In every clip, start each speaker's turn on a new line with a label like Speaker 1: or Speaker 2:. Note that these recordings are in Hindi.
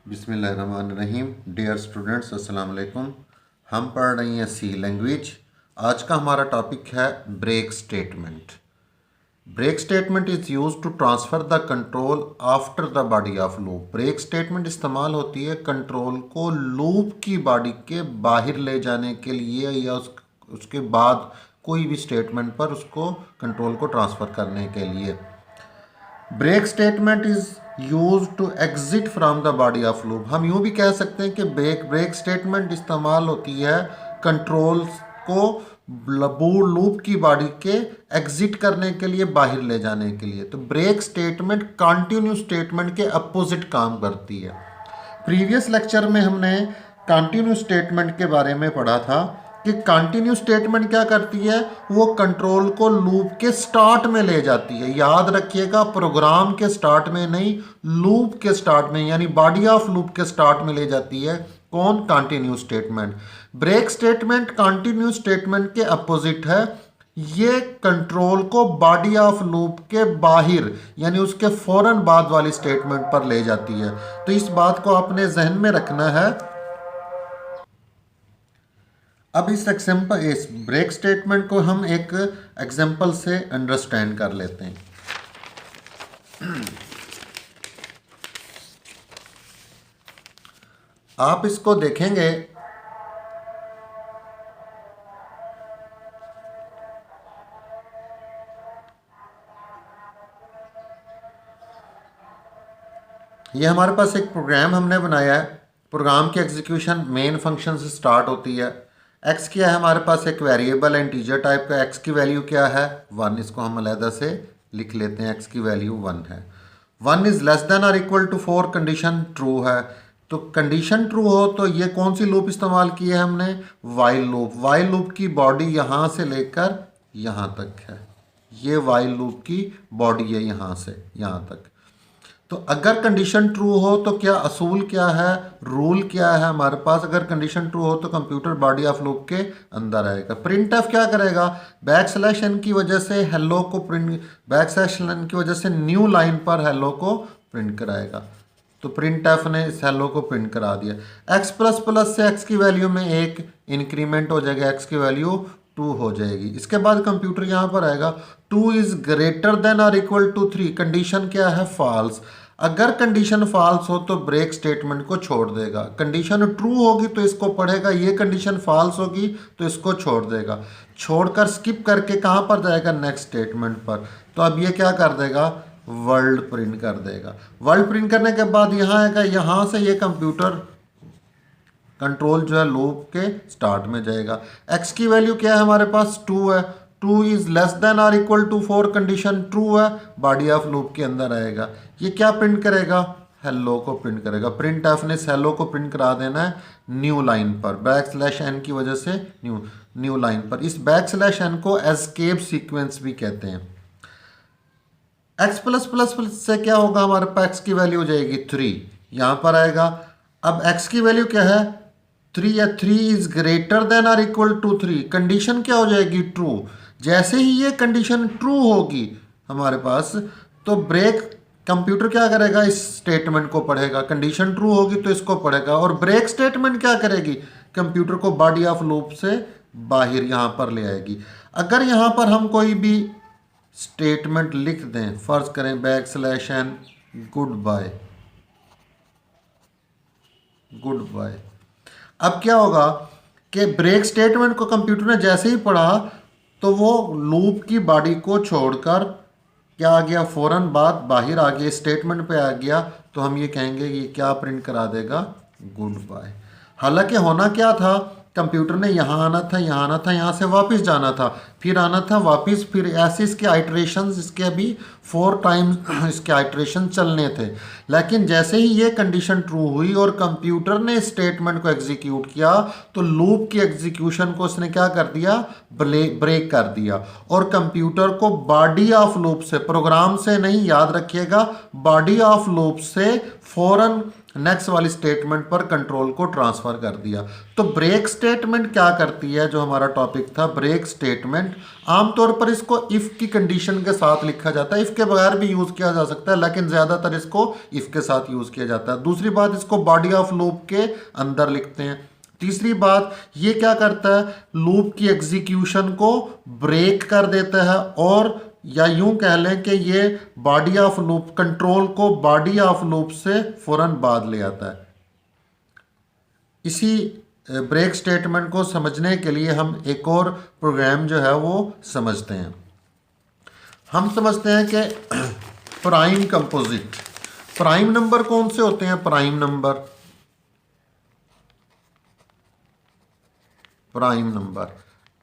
Speaker 1: बिस्मिल्लाहिर्रहमानिर्रहीम। डियर स्टूडेंट्स, अस्सलाम वालेकुम। हम पढ़ रही हैं सी लैंग्वेज। आज का हमारा टॉपिक है break statement. Break statement is use to transfer the control after the body of loop. Break statement इस्तेमाल होती है कंट्रोल को लूप की बॉडी के बाहर ले जाने के लिए या उसके बाद कोई भी स्टेटमेंट पर उसको कंट्रोल को ट्रांसफ़र करने के लिए। Break statement is use to exit from the body of loop. हम यूँ भी कह सकते हैं कि ब्रेक स्टेटमेंट इस्तेमाल होती है कंट्रोल को लूप की बॉडी के एग्जिट करने के लिए, बाहर ले जाने के लिए। तो ब्रेक स्टेटमेंट कंटिन्यू स्टेटमेंट के अपोजिट काम करती है। प्रीवियस लेक्चर में हमने कंटिन्यू स्टेटमेंट के बारे में पढ़ा था कि कंटिन्यू स्टेटमेंट क्या करती है, वो कंट्रोल को लूप के स्टार्ट में ले जाती है। याद रखिएगा, प्रोग्राम के स्टार्ट में नहीं, लूप के स्टार्ट में, यानी बॉडी ऑफ लूप के स्टार्ट में ले जाती है। कौन? Continue statement. Break statement continue statement के अपोजिट है। ये कंट्रोल को बॉडी ऑफ लूप के बाहर, यानी उसके फौरन बाद वाली स्टेटमेंट पर ले जाती है। तो इस बात को आपने जहन में रखना है। अब इस ब्रेक स्टेटमेंट को हम एक एग्जांपल से अंडरस्टैंड कर लेते हैं। आप इसको देखेंगे, ये हमारे पास एक प्रोग्राम हमने बनाया है। प्रोग्राम की एग्जीक्यूशन मेन फंक्शन से स्टार्ट होती है। एक्स क्या है हमारे पास? एक वेरिएबल है इंटीजर टाइप का। एक्स की वैल्यू क्या है? 1। इसको हम अलहदा से लिख लेते हैं। एक्स की वैल्यू 1 है। 1 इज़ लेस देन और इक्वल टू 4, कंडीशन ट्रू है। तो कंडीशन ट्रू हो तो ये कौन सी लूप इस्तेमाल की है हमने? While loop. वाइल लूप की बॉडी यहाँ से लेकर यहाँ तक है। ये वाइल लूप की बॉडी है, यहाँ से यहाँ तक। तो अगर कंडीशन ट्रू हो तो क्या असूल क्या है, रूल क्या है हमारे पास? अगर कंडीशन ट्रू हो तो कंप्यूटर बॉडी ऑफ लूप के अंदर आएगा। प्रिंट एफ क्या करेगा? बैकस्लैश n की वजह से हेलो को प्रिंट, बैकस्लैश n की वजह से न्यू लाइन पर हेलो को प्रिंट कराएगा। तो प्रिंट एफ ने इस हेलो को प्रिंट करा दिया। एक्स प्लस प्लस से एक्स की वैल्यू में एक इंक्रीमेंट हो जाएगा, एक्स की वैल्यू 2 हो जाएगी। इसके बाद कंप्यूटर यहाँ पर आएगा 2 इज ग्रेटर देन और इक्वल टू 3। कंडीशन क्या है? फॉल्स। अगर कंडीशन फॉल्स हो तो ब्रेक स्टेटमेंट को छोड़ देगा। कंडीशन ट्रू होगी तो इसको पढ़ेगा, ये कंडीशन फॉल्स होगी तो इसको छोड़ देगा। छोड़कर स्किप करके कहाँ पर जाएगा? नेक्स्ट स्टेटमेंट पर। तो अब ये क्या कर देगा? वर्ल्ड प्रिंट कर देगा। वर्ल्ड प्रिंट करने के बाद यहाँ आएगा, यहाँ से ये कंप्यूटर कंट्रोल जो है लूप के स्टार्ट में जाएगा। एक्स की वैल्यू क्या है हमारे पास? 2 है। 2 इज लेस देन और इक्वल टू 4, कंडीशन ट्रू है, बॉडी ऑफ लूप के अंदर आएगा। ये क्या प्रिंट करेगा? हेलो को प्रिंट करेगा। प्रिंट एफ ने हेलो को प्रिंट करा देना है न्यू लाइन पर, बैकस्लैश n की वजह से न्यू लाइन पर। इस बैकस्लैश n को एस्केप सीक्वेंस भी कहते हैं। एक्स प्लस प्लस से क्या होगा? हमारे पास एक्स की वैल्यू हो जाएगी 3, यहाँ पर आएगा। अब एक्स की वैल्यू क्या है? 3 या 3 इज ग्रेटर देन और इक्वल टू 3। कंडीशन क्या हो जाएगी? ट्रू। जैसे ही ये कंडीशन ट्रू होगी हमारे पास, तो ब्रेक कंप्यूटर क्या करेगा? इस स्टेटमेंट को पढ़ेगा। कंडीशन ट्रू होगी तो इसको पढ़ेगा। और ब्रेक स्टेटमेंट क्या करेगी? कंप्यूटर को बॉडी ऑफ लूप से बाहर यहाँ पर ले आएगी। अगर यहाँ पर हम कोई भी स्टेटमेंट लिख दें, फर्ज करें backslash n good bye, good bye. अब क्या होगा कि ब्रेक स्टेटमेंट को कंप्यूटर ने जैसे ही पढ़ा तो वो लूप की बॉडी को छोड़कर क्या आ गया? फौरन बाद बाहर आ गया, स्टेटमेंट पे आ गया। तो हम ये कहेंगे ये क्या प्रिंट करा देगा? Good bye. हालांकि होना क्या था? कंप्यूटर ने यहाँ आना था, यहाँ आना था, यहाँ से वापस जाना था, फिर आना था वापस, फिर ऐसे इसके आइट्रेशंस, इसके अभी 4 टाइम्स इसके आइट्रेशन चलने थे। लेकिन जैसे ही ये कंडीशन ट्रू हुई और कंप्यूटर ने स्टेटमेंट को एग्जीक्यूट किया तो लूप की एग्जीक्यूशन को उसने क्या कर दिया? ब्रेक कर दिया। और कंप्यूटर को बॉडी ऑफ लूप से, प्रोग्राम से नहीं, याद रखिएगा, बॉडी ऑफ लूप से फौरन नेक्स्ट वाली स्टेटमेंट पर कंट्रोल को ट्रांसफर कर दिया। तो ब्रेक स्टेटमेंट क्या करती है, जो हमारा टॉपिक था ब्रेक स्टेटमेंट, आमतौर पर इसको इफ़ की कंडीशन के साथ लिखा जाता है। इफ़ के बगैर भी यूज़ किया जा सकता है, लेकिन ज़्यादातर इसको इफ़ के साथ यूज़ किया जाता है। दूसरी बात, इसको बॉडी ऑफ लूप के अंदर लिखते हैं। तीसरी बात, ये क्या करता है, लूप की एग्जीक्यूशन को ब्रेक कर देता है, और या यूं कह लें कि ये बॉडी ऑफ लूप कंट्रोल को बॉडी ऑफ लूप से फौरन बाद ले आता है। इसी ब्रेक स्टेटमेंट को समझने के लिए हम एक और प्रोग्राम जो है वो समझते हैं। हम समझते हैं कि प्राइम कंपोजिट। प्राइम नंबर कौन से होते हैं? प्राइम नंबर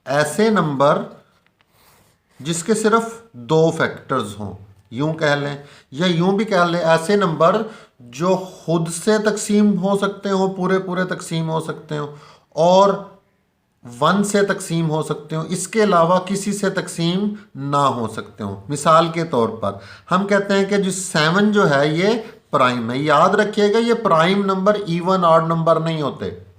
Speaker 1: ऐसे नंबर जिसके सिर्फ दो फैक्टर्स हों, यूं कह लें, या यूं भी कह लें, ऐसे नंबर जो खुद से तकसीम हो सकते हो, पूरे पूरे तकसीम हो सकते हो, और 1 से तकसीम हो सकते हो, इसके अलावा किसी से तकसीम ना हो सकते हो। मिसाल के तौर पर हम कहते हैं कि जो 7 जो है ये प्राइम है। याद रखिएगा, ये prime number even odd number नहीं होते।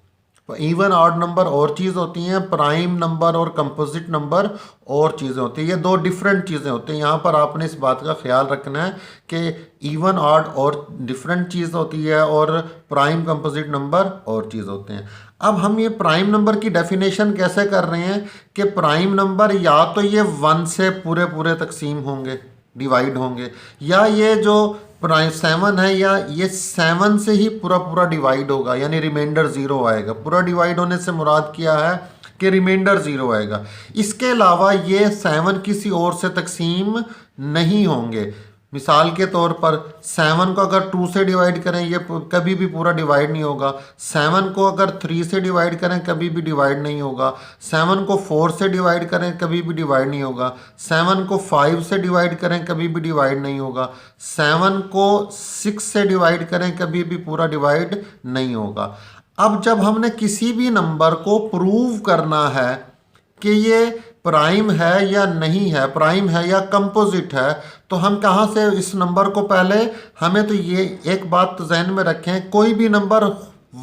Speaker 1: इवन ऑड नंबर और चीज़ होती हैं, प्राइम नंबर और कंपोजिट नंबर और चीज़ें होती हैं। ये दो डिफरेंट चीज़ें होती हैं। यहाँ पर आपने इस बात का ख्याल रखना है कि इवन ऑड और डिफरेंट चीज़ होती है, और प्राइम कंपोजिट नंबर और चीज़ होते हैं। अब हम ये प्राइम नंबर की डेफिनेशन कैसे कर रहे हैं कि प्राइम नंबर या तो ये 1 से पूरे पूरे तकसीम होंगे, डिवाइड होंगे, या ये जो प्राइम 7 है, या ये 7 से ही पूरा पूरा डिवाइड होगा, यानी रिमाइंडर 0 आएगा। पूरा डिवाइड होने से मुराद किया है कि रिमाइंडर 0 आएगा। इसके अलावा ये 7 किसी और से तकसीम नहीं होंगे। मिसाल के तौर पर 7 को अगर 2 से डिवाइड करें, ये कभी भी पूरा डिवाइड नहीं होगा। 7 को अगर 3 से डिवाइड करें, कभी भी डिवाइड नहीं होगा। 7 को 4 से डिवाइड करें, कभी भी डिवाइड नहीं होगा। 7 को 5 से डिवाइड करें, कभी भी डिवाइड नहीं होगा। 7 को 6 से डिवाइड करें, कभी भी पूरा डिवाइड नहीं होगा। अब जब हमने किसी भी नंबर को प्रूव करना है कि ये प्राइम है या नहीं है, प्राइम है या कंपोजिट है, तो हम कहाँ से इस नंबर को, पहले हमें तो ये एक बात जहन में रखें, कोई भी नंबर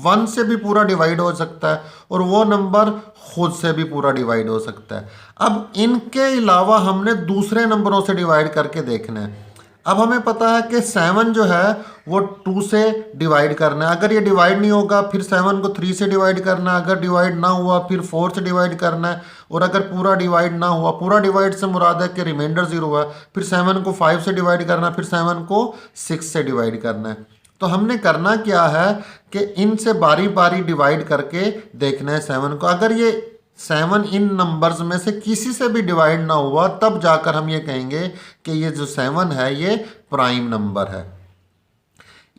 Speaker 1: 1 से भी पूरा डिवाइड हो सकता है, और वो नंबर खुद से भी पूरा डिवाइड हो सकता है। अब इनके अलावा हमने दूसरे नंबरों से डिवाइड करके देखना है। अब हमें पता है कि 7 जो है वो 2 से डिवाइड करना है। अगर ये डिवाइड नहीं होगा, फिर 7 को 3 से डिवाइड करना है। अगर डिवाइड ना हुआ, फिर 4 से डिवाइड करना है। और अगर पूरा डिवाइड ना हुआ, पूरा डिवाइड से मुराद है कि रिमाइंडर 0 है, फिर 7 को 5 से डिवाइड करना है, फिर 7 को 6 से डिवाइड करना है। तो हमने करना क्या है कि इनसे बारी बारी डिवाइड करके देखना है 7 को। अगर ये 7 इन नंबर्स में से किसी से भी डिवाइड ना हुआ, तब जाकर हम ये कहेंगे कि ये जो 7 है ये प्राइम नंबर है।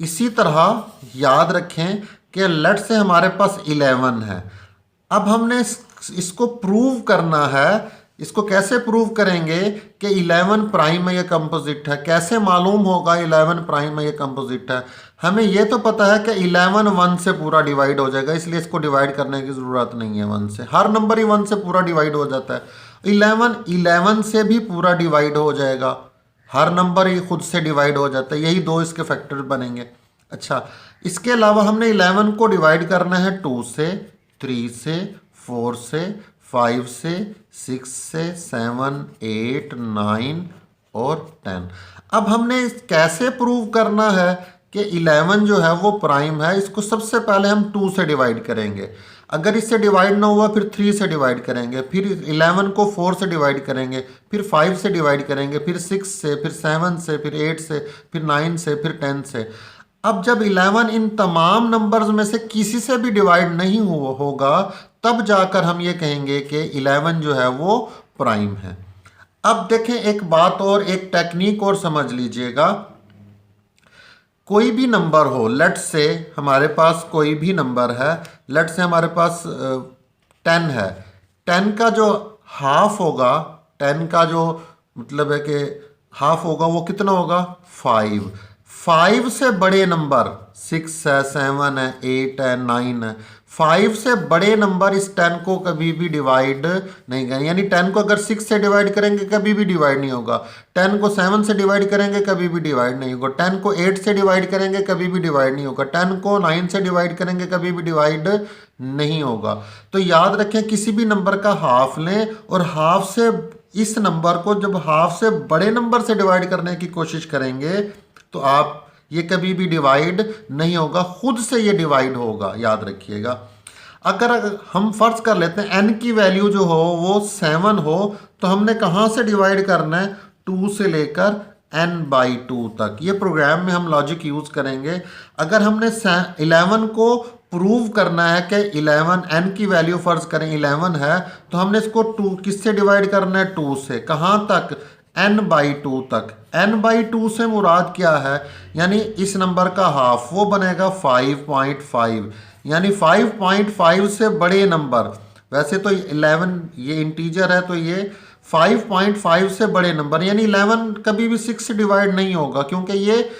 Speaker 1: इसी तरह याद रखें कि लेट से हमारे पास 11 है। अब हमने इसको प्रूव करना है। इसको कैसे प्रूव करेंगे कि 11 प्राइम है या कंपोजिट है? कैसे मालूम होगा 11 प्राइम है या कंपोजिट है? हमें ये तो पता है कि 11 1 से पूरा डिवाइड हो जाएगा, इसलिए इसको डिवाइड करने की ज़रूरत नहीं है 1 से। हर नंबर ही 1 से पूरा डिवाइड हो जाता है। 11 से भी पूरा डिवाइड हो जाएगा, हर नंबर ही खुद से डिवाइड हो जाता है। यही दो इसके फैक्टर बनेंगे। अच्छा, इसके अलावा हमने 11 को डिवाइड करना है 2 से, 3 से, 4 से, 5 से, 6 से, 7, 8, 9 और 10। अब हमने कैसे प्रूव करना है कि 11 जो है वो प्राइम है? इसको सबसे पहले हम 2 से डिवाइड करेंगे। अगर इससे डिवाइड ना हुआ, फिर 3 से डिवाइड करेंगे, फिर 11 को 4 से डिवाइड करेंगे, फिर 5 से डिवाइड करेंगे, फिर 6 से, फिर 7 से, फिर 8 से, फिर 9 से, फिर 10 से। अब जब 11 इन तमाम नंबर्स में से किसी से भी डिवाइड नहीं होगा, तब जाकर हम ये कहेंगे कि 11 जो है वो प्राइम है। अब देखें, एक बात और, एक टेक्निक और समझ लीजिएगा। कोई भी नंबर हो, लेट से हमारे पास कोई भी नंबर है, लेट से हमारे पास 10 है। 10 का जो हाफ होगा, 10 का जो मतलब है कि हाफ होगा, वो कितना होगा? 5 से बड़े नंबर 6 है, 7 है, 8 है, 9 है, 5 से बड़े नंबर इस 10 को कभी भी डिवाइड नहीं करेंगे, यानी 10 को अगर 6 से डिवाइड करेंगे कभी भी डिवाइड नहीं होगा, 10 को 7 से डिवाइड करेंगे कभी भी डिवाइड नहीं होगा, 10 को 8 से डिवाइड करेंगे कभी भी डिवाइड नहीं होगा, 10 को 9 से डिवाइड करेंगे कभी भी डिवाइड नहीं होगा। तो याद रखें, किसी भी नंबर का हाफ लें और हाफ से इस नंबर को जब हाफ से बड़े नंबर से डिवाइड करने की कोशिश करेंगे तो आप ये कभी भी डिवाइड नहीं होगा, खुद से ये डिवाइड होगा, याद रखिएगा। अगर हम फर्ज कर लेते हैं n की वैल्यू जो हो वो 7 हो, तो हमने कहाँ से डिवाइड करना है, 2 से लेकर n/2 तक। ये प्रोग्राम में हम लॉजिक यूज़ करेंगे। अगर हमने 11 को प्रूव करना है कि 11 n की वैल्यू फर्ज करें 11 है, तो हमने इसको 2 किससे डिवाइड करना है, 2 से। कहाँ तक, n/2 तक। n/2 से मुराद क्या है, यानी इस नंबर का हाफ, वो बनेगा 5.5, यानी 5.5 से बड़े नंबर। वैसे तो 11 ये इंटीजर है, तो ये 5.5 से बड़े नंबर, यानी 11 कभी भी 6 से डिवाइड नहीं होगा, क्योंकि ये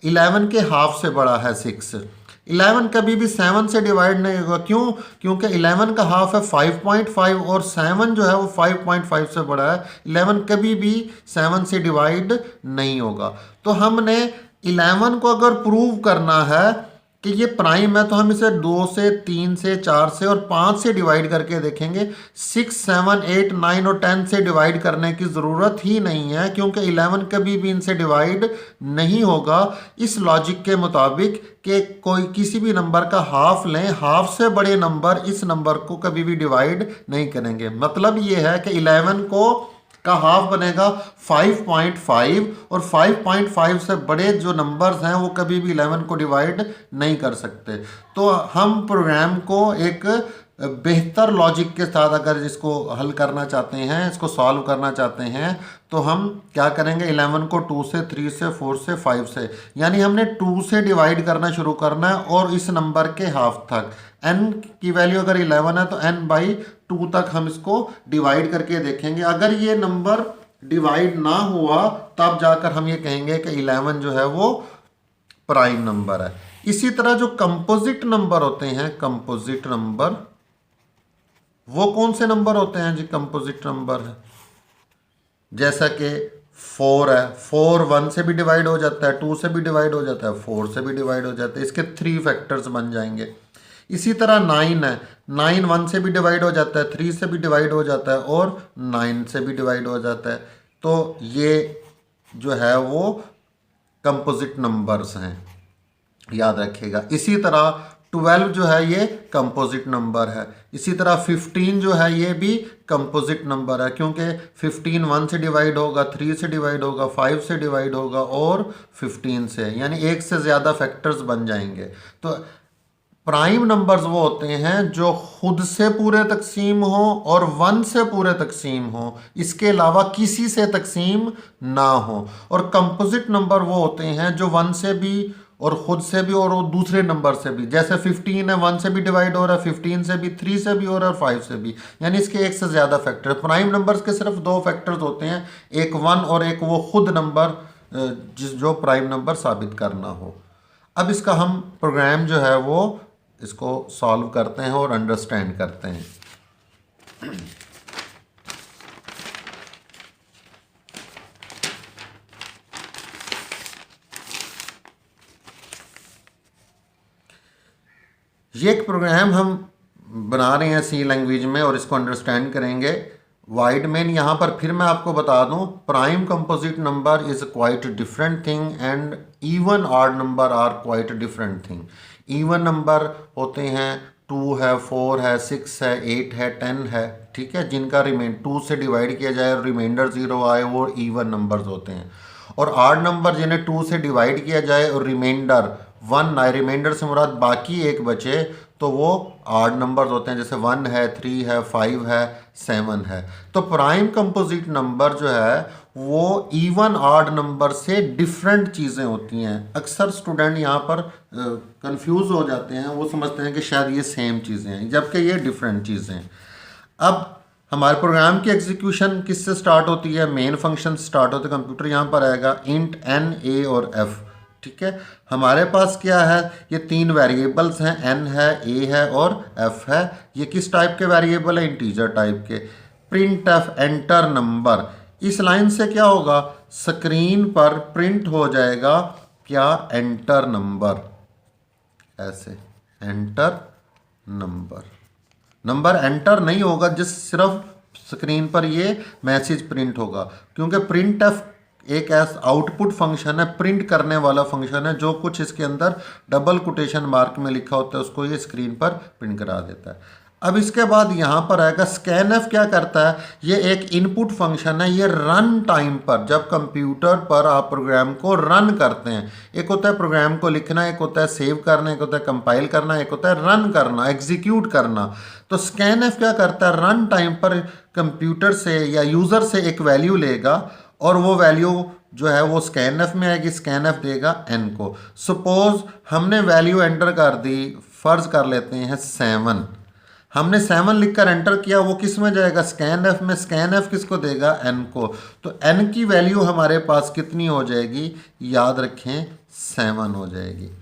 Speaker 1: 11 के हाफ से बड़ा है 6। 11 कभी भी 7 से डिवाइड नहीं होगा, क्यों, क्योंकि 11 का हाफ है 5.5 और 7 जो है वो 5.5 से बड़ा है। 11 कभी भी 7 से डिवाइड नहीं होगा। तो हमने 11 को अगर प्रूव करना है कि ये प्राइम है, तो हम इसे 2 से 3 से 4 से और 5 से डिवाइड करके देखेंगे। 6, 7, 8, 9 और 10 से डिवाइड करने की ज़रूरत ही नहीं है, क्योंकि 11 कभी भी इनसे डिवाइड नहीं होगा। इस लॉजिक के मुताबिक कि कोई किसी भी नंबर का हाफ लें, हाफ से बड़े नंबर इस नंबर को कभी भी डिवाइड नहीं करेंगे। मतलब ये है कि 11 का हाफ बनेगा 5.5 और 5.5 से बड़े जो नंबर्स हैं वो कभी भी 11 को डिवाइड नहीं कर सकते। तो हम प्रोग्राम को एक बेहतर लॉजिक के साथ अगर इसको हल करना चाहते हैं, इसको सॉल्व करना चाहते हैं, तो हम क्या करेंगे, 11 को 2 से, 3 से, 4 से, 5 से, यानी हमने 2 से डिवाइड करना शुरू करना है और इस नंबर के हाफ तक। n की वैल्यू अगर 11 है तो n/2 तक हम इसको डिवाइड करके देखेंगे। अगर ये नंबर डिवाइड ना हुआ तब जाकर हम ये कहेंगे कि 11 जो है वो प्राइम नंबर है। इसी तरह जो कंपोजिट नंबर होते हैं, कंपोजिट नंबर वो कौन से नंबर होते हैं जी, कंपोजिट नंबर है जैसा कि 4 है, 4 1 से भी डिवाइड हो जाता है, 2 से भी डिवाइड हो जाता है, 4 से भी डिवाइड हो जाता है, इसके 3 फैक्टर्स बन जाएंगे। इसी तरह 9 है, 9 1 से भी डिवाइड हो जाता है, 3 से भी डिवाइड हो जाता है और 9 से भी डिवाइड हो जाता है। तो ये जो है वो कंपोजिट नंबर्स हैं, याद रखिएगा। इसी तरह 12 जो है ये कंपोजिट नंबर है। इसी तरह 15 जो है ये भी कंपोजिट नंबर है, क्योंकि 15 1 से डिवाइड होगा, 3 से डिवाइड होगा, 5 से डिवाइड होगा और 15 से, यानी एक से ज़्यादा फैक्टर्स बन जाएंगे। तो प्राइम नंबर्स वो होते हैं जो खुद से पूरे तकसीम हो और 1 से पूरे तकसीम हो, इसके अलावा किसी से तकसीम ना हो। और कंपोजिट नंबर वो होते हैं जो 1 से भी और ख़ुद से भी और दूसरे नंबर से भी, जैसे 15 है 1 से भी डिवाइड हो रहा है, 15 से भी, 3 से भी हो रहा है, 5 से भी, यानी इसके एक से ज़्यादा फैक्टर। प्राइम नंबर्स के सिर्फ 2 फैक्टर्स होते हैं, एक 1 और एक वो खुद नंबर जो प्राइम नंबर साबित करना हो। अब इसका हम प्रोग्राम जो है वो इसको सॉल्व करते हैं और अंडरस्टैंड करते हैं। ये एक प्रोग्राम हम बना रहे हैं सी लैंग्वेज में और इसको अंडरस्टैंड करेंगे। वाइड मेन यहाँ पर फिर मैं आपको बता दूँ, prime composite number is quite different thing and even odd number are quite different thing. Even number होते हैं 2 है, 4 है, 6 है, 8 है, 10 है, ठीक है, जिनका 2 से डिवाइड किया जाए और रिमाइंडर 0 आए, वो इवन नंबर्स होते हैं। और ऑड नंबर जिन्हें 2 से डिवाइड किया जाए और रिमाइंडर 1 आए, रिमाइंडर से मुराद बाकी एक बचे, तो वो ऑड नंबर्स होते हैं, जैसे 1 है, 3 है, 5 है, 7 है। तो प्राइम कंपोजिट नंबर जो है वो इवन ऑड नंबर से डिफरेंट चीज़ें होती हैं। अक्सर स्टूडेंट यहाँ पर कंफ्यूज हो जाते हैं, वो समझते हैं कि शायद ये सेम चीज़ें हैं, जबकि ये डिफरेंट चीज़ें हैं। अब हमारे प्रोग्राम की एग्जीक्यूशन किससे स्टार्ट होती है, मेन फंक्शन स्टार्ट होते हैं। कंप्यूटर यहाँ पर आएगा इंट n, a और f, ठीक है, हमारे पास क्या है, ये तीन वेरिएबल्स हैं, n है, a है और f है। ये किस टाइप के वेरिएबल है, इंटीजर टाइप के। प्रिंट एफ एंटर नंबर, इस लाइन से क्या होगा, स्क्रीन पर प्रिंट हो जाएगा क्या, एंटर नंबर, ऐसे एंटर नंबर। नंबर एंटर नहीं होगा, जिस सिर्फ स्क्रीन पर ये मैसेज प्रिंट होगा, क्योंकि प्रिंट एफ एक ऐसा आउटपुट फंक्शन है, प्रिंट करने वाला फंक्शन है, जो कुछ इसके अंदर डबल कोटेशन मार्क में लिखा होता है उसको ये स्क्रीन पर प्रिंट करा देता है। अब इसके बाद यहाँ पर आएगा स्कैन एफ, क्या करता है, ये एक इनपुट फंक्शन है, ये रन टाइम पर, जब कंप्यूटर पर आप प्रोग्राम को रन करते हैं, एक होता है प्रोग्राम को लिखना, एक होता है सेव करना, एक होता है कंपाइल करना, एक होता है रन करना, एग्जीक्यूट करना। तो स्कैन एफ क्या करता है, रन टाइम पर कंप्यूटर से या यूज़र से एक वैल्यू लेगा और वो वैल्यू जो है वो स्कैन एफ में आएगी, स्कैन एफ देगा n को। सपोज हमने वैल्यू एंटर कर दी, फर्ज कर लेते हैं 7, हमने 7 लिखकर एंटर किया, वो किस में जाएगा, स्कैन एफ में। स्कैन एफ किसको देगा, n को। तो n की वैल्यू हमारे पास कितनी हो जाएगी, याद रखें 7 हो जाएगी।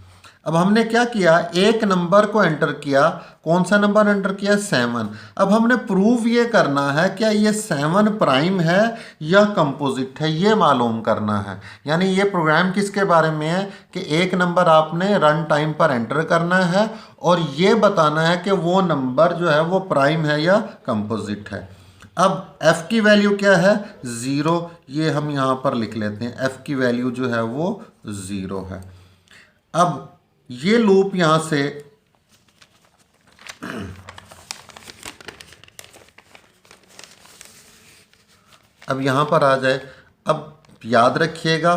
Speaker 1: अब हमने क्या किया, एक नंबर को एंटर किया, कौन सा नंबर एंटर किया, 7। अब हमने प्रूव ये करना है क्या ये 7 प्राइम है या कंपोजिट है, ये मालूम करना है। यानी ये प्रोग्राम किसके बारे में है कि एक नंबर आपने रन टाइम पर एंटर करना है और ये बताना है कि वो नंबर जो है वो प्राइम है या कंपोजिट है। अब f की वैल्यू क्या है, 0, ये हम यहाँ पर लिख लेते हैं, f की वैल्यू जो है वो 0 है। अब ये लूप यहां से अब यहां पर आ जाए। अब याद रखिएगा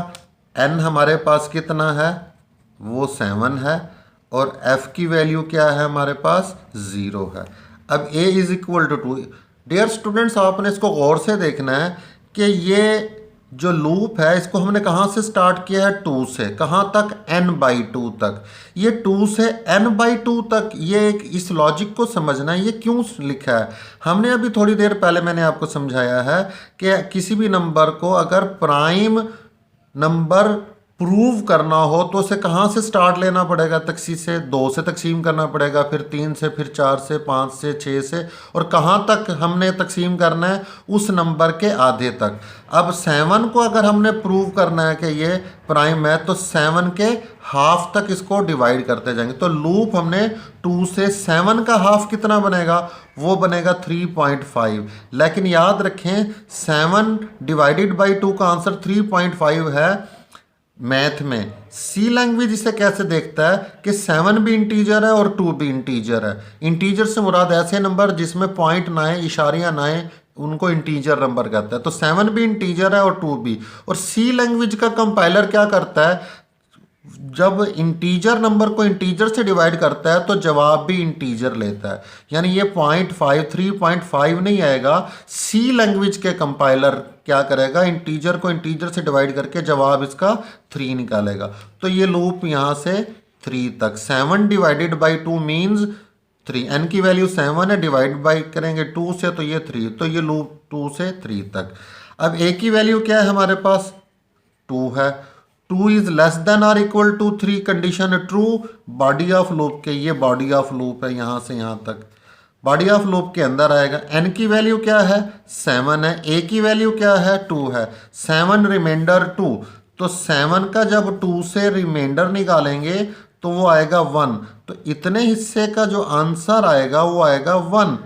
Speaker 1: n हमारे पास कितना है, वो 7 है और f की वैल्यू क्या है, हमारे पास 0 है। अब a is equal to 2। Dear students, आपने इसको गौर से देखना है कि ये जो लूप है इसको हमने कहाँ से स्टार्ट किया है, 2 से, कहाँ तक, n/2 तक। ये 2 से n/2 तक, ये एक इस लॉजिक को समझना है, ये क्यों लिखा है। हमने अभी थोड़ी देर पहले मैंने आपको समझाया है कि किसी भी नंबर को अगर प्राइम नंबर प्रूव करना हो तो उसे कहाँ से स्टार्ट लेना पड़ेगा, तकसीम से, 2 से तकसीम करना पड़ेगा, फिर 3 से, फिर 4 से, 5 से, 6 से, और कहाँ तक हमने तकसीम करना है, उस नंबर के आधे तक। अब 7 को अगर हमने प्रूव करना है कि ये प्राइम है तो 7 के हाफ तक इसको डिवाइड करते जाएंगे। तो लूप हमने 2 से 7 का हाफ कितना बनेगा, वो बनेगा 3.5। लेकिन याद रखें 7 डिवाइडेड बाई 2 का आंसर 3.5 है। मैथ में सी लैंग्वेज इसे कैसे देखता है कि 7 भी इंटीजर है और 2 भी इंटीजर है। इंटीजर से मुराद ऐसे नंबर जिसमें पॉइंट ना आए, इशारियां ना आए, उनको इंटीजर नंबर कहता है। तो 7 भी इंटीजर है और 2 भी। और सी लैंग्वेज का कंपाइलर क्या करता है, जब इंटीजर नंबर को इंटीजर से डिवाइड करता है तो जवाब भी इंटीजर लेता है। यानी ये 0.5 3.5 नहीं आएगा। सी लैंग्वेज के कंपाइलर क्या करेगा, इंटीजर को इंटीजर से डिवाइड करके जवाब इसका 3 निकालेगा। तो ये लूप यहाँ से 3 तक, 7 डिवाइडेड बाई 2 मीन्स 3, n की वैल्यू 7 है, डिवाइड बाई करेंगे 2 से तो ये 3, तो ये लूप 2 से 3 तक। अब a की वैल्यू क्या है हमारे पास, 2 है। 2 is less than or equal to 3 condition true, body of loop के, ये बॉडी ऑफ लूप है, यहाँ से यहाँ तक बॉडी ऑफ लूप के अंदर आएगा। n की वैल्यू क्या है, 7 है। a की वैल्यू क्या है, 2 है। 7 रिमाइंडर 2, तो 7 का जब 2 से रिमाइंडर निकालेंगे तो वो आएगा 1। तो इतने हिस्से का जो आंसर आएगा वो आएगा 1।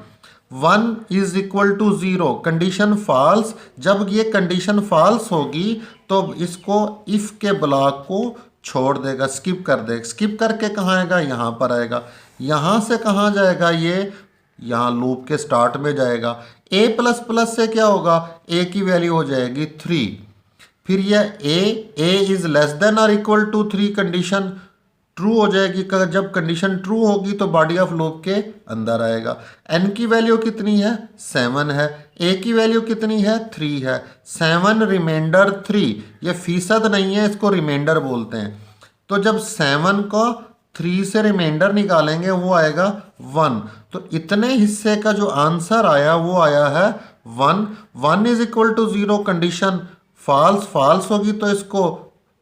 Speaker 1: 1 is equal to 0, condition false. जब ये कंडीशन फॉल्स होगी तो इसको इफ़ के ब्लॉक को छोड़ देगा, स्किप कर देगा। स्किप करके कहाँ आएगा, यहाँ पर आएगा। यहाँ से कहाँ जाएगा, ये यहाँ लूप के स्टार्ट में जाएगा। a प्लस प्लस से क्या होगा, a की वैल्यू हो जाएगी 3। फिर यह a इज लेस देन और इक्वल टू 3 कंडीशन ट्रू हो जाएगी। जब कंडीशन ट्रू होगी तो बॉडी ऑफ लूप के अंदर आएगा। n की वैल्यू कितनी है, 7 है। a की वैल्यू कितनी है, 3 है। 7 रिमाइंडर 3, ये फीसद नहीं है, इसको रिमाइंडर बोलते हैं। तो जब 7 को 3 से रिमाइंडर निकालेंगे वो आएगा 1। तो इतने हिस्से का जो आंसर आया वो आया है 1। 1 is equal to 0, condition false होगी तो इसको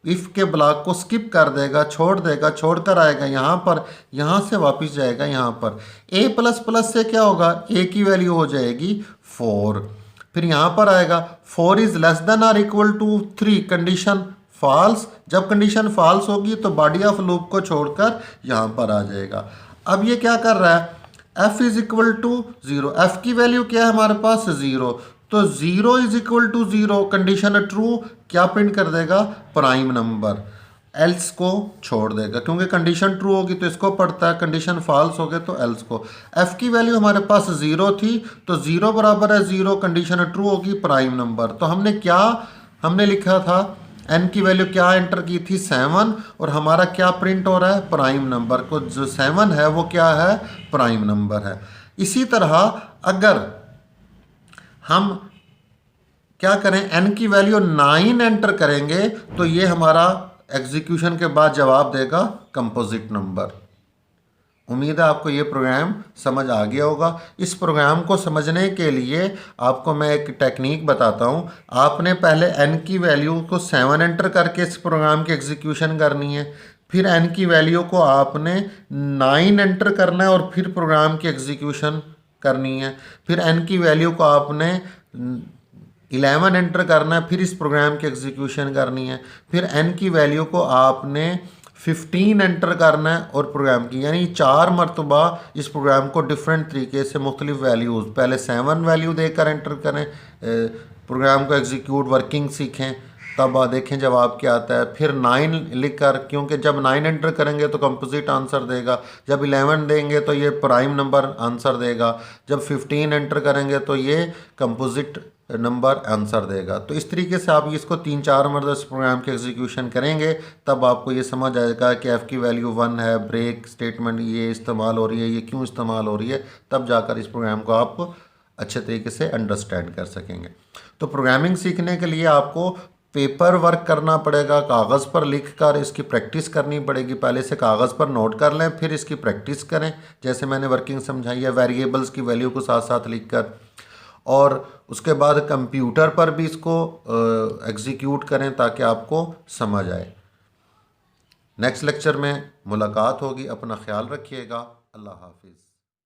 Speaker 1: इफ़ के ब्लॉक को स्किप कर देगा, छोड़ देगा, छोड़ कर आएगा यहाँ पर, यहाँ से वापस जाएगा यहाँ पर। ए प्लस प्लस से क्या होगा, ए की वैल्यू हो जाएगी 4। फिर यहाँ पर आएगा 4 is less than or equal to 3, condition false. जब कंडीशन फॉल्स होगी तो बॉडी ऑफ लूप को छोड़कर यहाँ पर आ जाएगा। अब ये क्या कर रहा है, f is equal to 0, F की वैल्यू क्या है हमारे पास 0, तो 0 is equal to 0, condition true, क्या प्रिंट कर देगा, प्राइम नंबर। एल्स को छोड़ देगा, क्योंकि कंडीशन ट्रू होगी तो इसको पढ़ता है, कंडीशन फॉल्स हो गए तो एल्स को। f की वैल्यू हमारे पास 0 थी, तो 0 बराबर है 0, कंडीशन ट्रू होगी, प्राइम नंबर। तो हमने लिखा था n की वैल्यू क्या एंटर की थी 7, और हमारा क्या प्रिंट हो रहा है, प्राइम नंबर को, जो 7 है वो क्या है, प्राइम नंबर है। इसी तरह अगर हम क्या करें, n की वैल्यू 9 एंटर करेंगे तो ये हमारा एग्जीक्यूशन के बाद जवाब देगा कंपोजिट नंबर। उम्मीद है आपको ये प्रोग्राम समझ आ गया होगा। इस प्रोग्राम को समझने के लिए आपको मैं एक टेक्निक बताता हूँ। आपने पहले n की वैल्यू को 7 एंटर करके इस प्रोग्राम की एग्जीक्यूशन करनी है, फिर n की वैल्यू को आपने 9 एंटर करना है और फिर प्रोग्राम की एग्जीक्यूशन करनी है, फिर n की वैल्यू को आपने 11 एंटर करना है, फिर इस प्रोग्राम की एग्जीक्यूशन करनी है, फिर n की वैल्यू को आपने 15 एंटर करना है और प्रोग्राम की, यानी 4 मरतबा इस प्रोग्राम को डिफरेंट तरीके से मुख्तलिफ वैल्यूज़, पहले 7 वैल्यू देकर एंटर करें, प्रोग्राम को एग्जीक्यूट वर्किंग सीखें, तब देखें जवाब क्या आता है, फिर 9 लिख कर, क्योंकि जब 9 एंटर करेंगे तो कंपोजिट आंसर देगा, जब 11 देंगे तो ये प्राइम नंबर आंसर देगा, जब 15 एंटर करेंगे तो ये कंपोजिट नंबर आंसर देगा। तो इस तरीके से आप इसको 3-4 मरतबा इस प्रोग्राम के एग्जीक्यूशन करेंगे, तब आपको ये समझ आएगा कि एफ़ की वैल्यू 1 है, ब्रेक स्टेटमेंट ये इस्तेमाल हो रही है, ये क्यों इस्तेमाल हो रही है, तब जाकर इस प्रोग्राम को आप अच्छे तरीके से अंडरस्टैंड कर सकेंगे। तो प्रोग्रामिंग सीखने के लिए आपको पेपर वर्क करना पड़ेगा, कागज़ पर लिख कर इसकी प्रैक्टिस करनी पड़ेगी। पहले से कागज़ पर नोट कर लें, फिर इसकी प्रैक्टिस करें, जैसे मैंने वर्किंग समझाई है, वेरिएबल्स की वैल्यू को साथ साथ लिख कर, और उसके बाद कंप्यूटर पर भी इसको एग्जीक्यूट करें ताकि आपको समझ आए। नेक्स्ट लेक्चर में मुलाकात होगी, अपना ख्याल रखिएगा, अल्लाह हाफिज़।